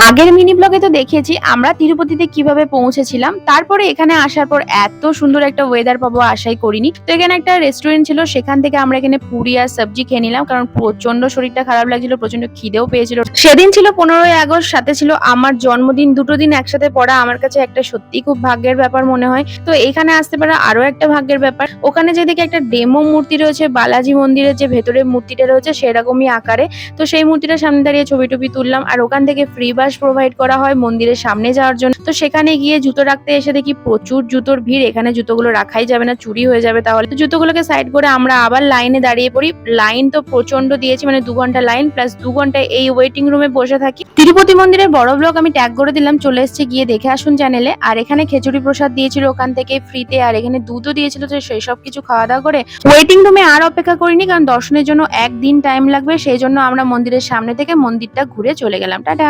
আগের মিনি ব্লগে তো দেখিয়েছি আমরা তিরুপতিতে কিভাবে পৌঁছেছিলাম। তারপরে এখানে আসার পর এত সুন্দর একটা ওয়েদার পাবো আশাই করিনি। তো এখানে একটা রেস্টুরেন্ট ছিল, সেখান থেকে আমরা এখানে পুরি আর সবজি খেয়ে নিলাম, কারণ প্রচন্ড শরীরটা খারাপ লাগছিল, প্রচন্ড খিদেও পেয়েছিল। সেদিন ছিল 15ই আগস্ট, সাথে ছিল আমার জন্মদিন। দুটো দিন একসাথে পড়া আমার কাছে একটা সত্যি খুব ভাগ্যের ব্যাপার মনে হয়। তো এখানে আসতে পারা আরো একটা ভাগ্যের ব্যাপার। ওখানে যেদিকে একটা ডেমো মূর্তি রয়েছে, বালাজি মন্দিরের যে ভেতরে মূর্তিটা রয়েছে সেরকমই আকারে। তো সেই মূর্তিটার সামনে দাঁড়িয়ে ছবি টবি তুললাম। আর ওখান থেকে ফ্রি বাস প্রোভাইড করা হয় মন্দিরের সামনে যাওয়ার জন্য। তো সেখানে গিয়ে জুতো রাখতে এসে দেখি প্রচুর জুতোর ভিড়। এখানে জুতোগুলো রাখাই যাবে না, চুরি হয়ে যাবে তাহলে। তো জুতোগুলোকে সাইড করে আমরা আবার লাইনে দাঁড়িয়ে পড়ি। লাইন তো প্রচন্ড দিয়েছি, মানে 2 ঘন্টা লাইন প্লাস 2 ঘন্টা এই ওয়েটিং রুমে বসে থাকি। তিরুপতি মন্দিরের বড় ব্লগ আমি ট্যাগ করে দিলাম, চলে এসেছে, গিয়ে দেখে আসুন চ্যানেলে। আর এখানে খিচুড়ি প্রসাদ দিয়েছিল ওখান থেকে ফ্রিতে, আর এখানে দুধও দিয়েছিল। তো সেই সব কিছু খাওয়া দাওয়া করে ওয়েটিং রুমে আর অপেক্ষা করিনি, কারণ দর্শনের জন্য একদিন টাইম লাগবে। সেই জন্য আমরা মন্দিরের সামনে থেকে মন্দিরটা ঘুরে চলে গেলাম। টাটা।